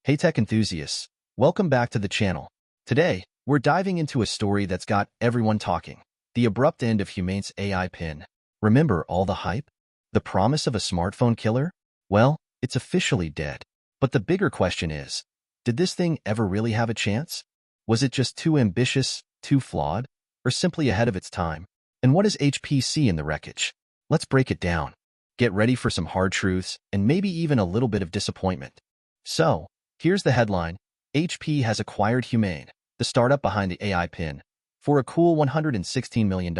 Hey tech enthusiasts, welcome back to the channel. Today, we're diving into a story that's got everyone talking. The abrupt end of Humane's AI Pin. Remember all the hype? The promise of a smartphone killer? Well, it's officially dead. But the bigger question is, did this thing ever really have a chance? Was it just too ambitious, too flawed, or simply ahead of its time? And what does HP see in the wreckage? Let's break it down. Get ready for some hard truths and maybe even a little bit of disappointment. So, here's the headline. HP has acquired Humane, the startup behind the AI Pin, for a cool $116 million.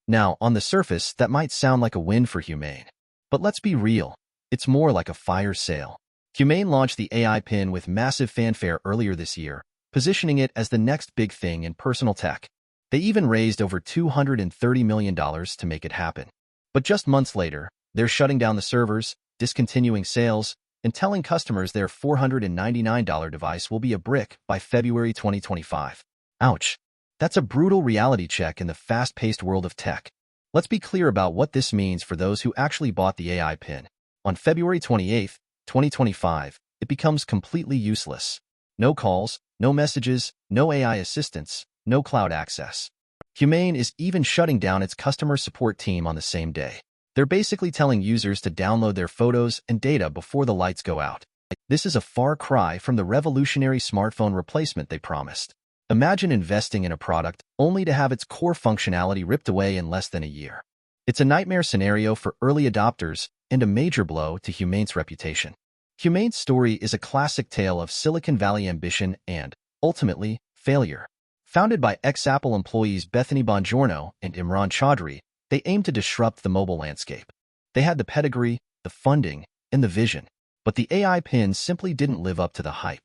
Now, on the surface, that might sound like a win for Humane. But let's be real, it's more like a fire sale. Humane launched the AI Pin with massive fanfare earlier this year, positioning it as the next big thing in personal tech. They even raised over $230 million to make it happen. But just months later, they're shutting down the servers, discontinuing sales, and telling customers their $499 device will be a brick by February 2025. Ouch. That's a brutal reality check in the fast-paced world of tech. Let's be clear about what this means for those who actually bought the AI Pin. On February 28, 2025, it becomes completely useless. No calls, no messages, no AI assistance, no cloud access. Humane is even shutting down its customer support team on the same day. They're basically telling users to download their photos and data before the lights go out. This is a far cry from the revolutionary smartphone replacement they promised. Imagine investing in a product only to have its core functionality ripped away in less than a year. It's a nightmare scenario for early adopters and a major blow to Humane's reputation. Humane's story is a classic tale of Silicon Valley ambition and, ultimately, failure. Founded by ex-Apple employees Bethany Bongiorno and Imran Chaudhry, they aimed to disrupt the mobile landscape. They had the pedigree, the funding, and the vision. But the AI Pin simply didn't live up to the hype.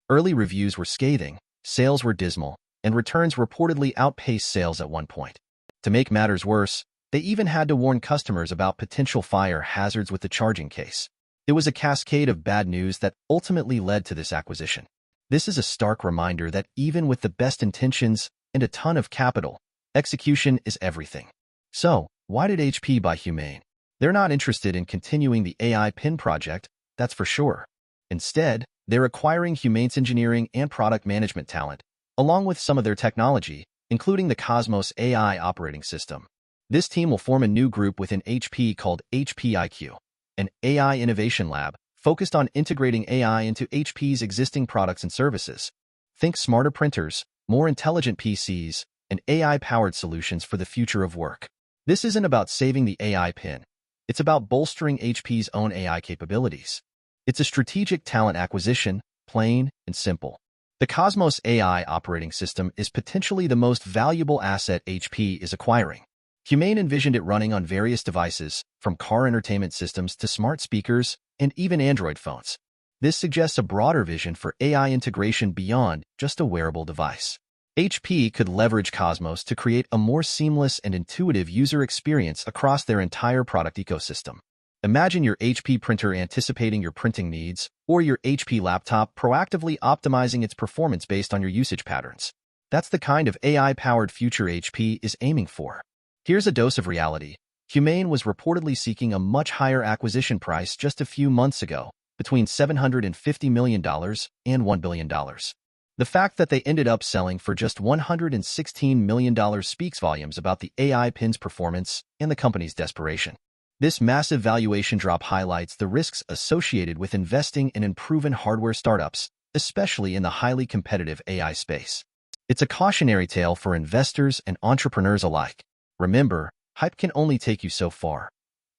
Early reviews were scathing, sales were dismal, and returns reportedly outpaced sales at one point. To make matters worse, they even had to warn customers about potential fire hazards with the charging case. It was a cascade of bad news that ultimately led to this acquisition. This is a stark reminder that even with the best intentions and a ton of capital, execution is everything. So, why did HP buy Humane? They're not interested in continuing the AI Pin project, that's for sure. Instead, they're acquiring Humane's engineering and product management talent, along with some of their technology, including the Cosmos AI operating system. This team will form a new group within HP called HPIQ, an AI innovation lab focused on integrating AI into HP's existing products and services. Think smarter printers, more intelligent PCs, and AI-powered solutions for the future of work. This isn't about saving the AI Pin. It's about bolstering HP's own AI capabilities. It's a strategic talent acquisition, plain and simple. The Cosmos AI operating system is potentially the most valuable asset HP is acquiring. Humane envisioned it running on various devices, from car entertainment systems to smart speakers and even Android phones. This suggests a broader vision for AI integration beyond just a wearable device. HP could leverage Cosmos to create a more seamless and intuitive user experience across their entire product ecosystem. Imagine your HP printer anticipating your printing needs, or your HP laptop proactively optimizing its performance based on your usage patterns. That's the kind of AI-powered future HP is aiming for. Here's a dose of reality. Humane was reportedly seeking a much higher acquisition price just a few months ago, between $750 million and $1 billion. The fact that they ended up selling for just $116 million speaks volumes about the AI Pin's performance and the company's desperation. This massive valuation drop highlights the risks associated with investing in unproven hardware startups, especially in the highly competitive AI space. It's a cautionary tale for investors and entrepreneurs alike. Remember, hype can only take you so far.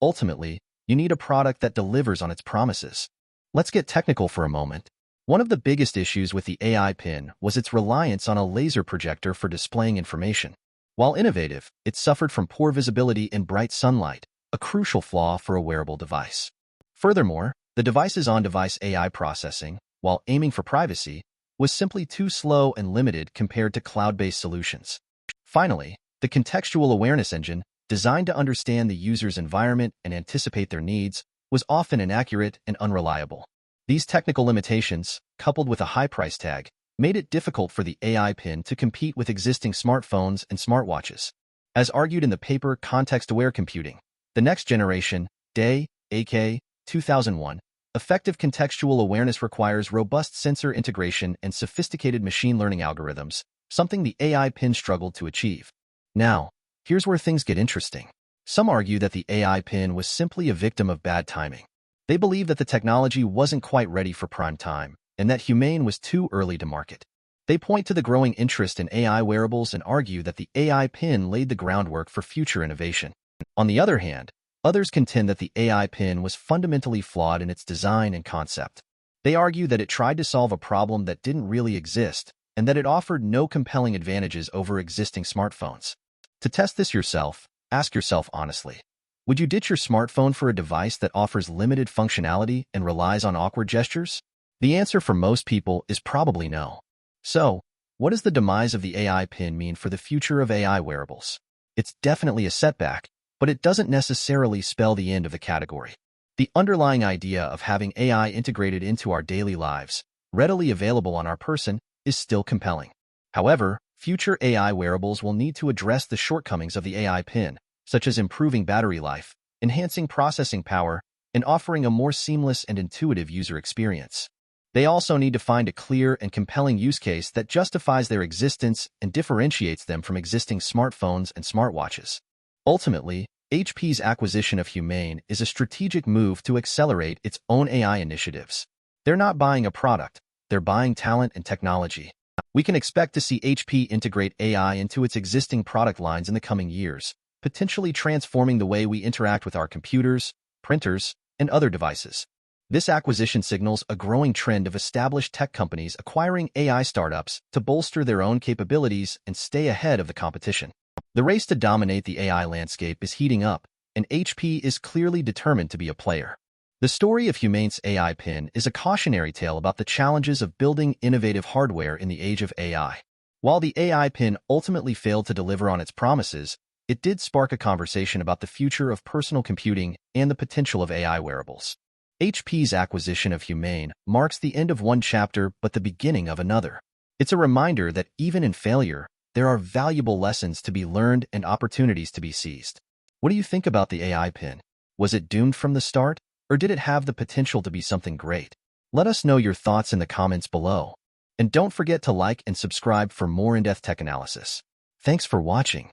Ultimately, you need a product that delivers on its promises. Let's get technical for a moment. One of the biggest issues with the AI Pin was its reliance on a laser projector for displaying information. While innovative, it suffered from poor visibility in bright sunlight, a crucial flaw for a wearable device. Furthermore, the device's on-device AI processing, while aiming for privacy, was simply too slow and limited compared to cloud-based solutions. Finally, the contextual awareness engine, designed to understand the user's environment and anticipate their needs, was often inaccurate and unreliable. These technical limitations, coupled with a high price tag, made it difficult for the AI Pin to compete with existing smartphones and smartwatches. As argued in the paper Context-Aware Computing, the next generation, DAY, AK, 2001, Effective contextual awareness requires robust sensor integration and sophisticated machine learning algorithms, something the AI pin struggled to achieve. Now, here's where things get interesting. Some argue that the AI pin was simply a victim of bad timing. They believe that the technology wasn't quite ready for prime time, and that Humane was too early to market. They point to the growing interest in AI wearables and argue that the AI pin laid the groundwork for future innovation. On the other hand, others contend that the AI pin was fundamentally flawed in its design and concept. They argue that it tried to solve a problem that didn't really exist, and that it offered no compelling advantages over existing smartphones. To test this yourself, ask yourself honestly. Would you ditch your smartphone for a device that offers limited functionality and relies on awkward gestures? The answer for most people is probably no. So, what does the demise of the AI pin mean for the future of AI wearables? It's definitely a setback, but it doesn't necessarily spell the end of the category. The underlying idea of having AI integrated into our daily lives, readily available on our person, is still compelling. However, future AI wearables will need to address the shortcomings of the AI pin, such as improving battery life, enhancing processing power, and offering a more seamless and intuitive user experience. They also need to find a clear and compelling use case that justifies their existence and differentiates them from existing smartphones and smartwatches. Ultimately, HP's acquisition of Humane is a strategic move to accelerate its own AI initiatives. They're not buying a product, they're buying talent and technology. We can expect to see HP integrate AI into its existing product lines in the coming years, potentially transforming the way we interact with our computers, printers, and other devices. This acquisition signals a growing trend of established tech companies acquiring AI startups to bolster their own capabilities and stay ahead of the competition. The race to dominate the AI landscape is heating up, and HP is clearly determined to be a player. The story of Humane's AI pin is a cautionary tale about the challenges of building innovative hardware in the age of AI. While the AI pin ultimately failed to deliver on its promises, it did spark a conversation about the future of personal computing and the potential of AI wearables. HP's acquisition of Humane marks the end of one chapter but the beginning of another. It's a reminder that even in failure, there are valuable lessons to be learned and opportunities to be seized. What do you think about the AI pin? Was it doomed from the start, or did it have the potential to be something great? Let us know your thoughts in the comments below. And don't forget to like and subscribe for more in-depth tech analysis. Thanks for watching.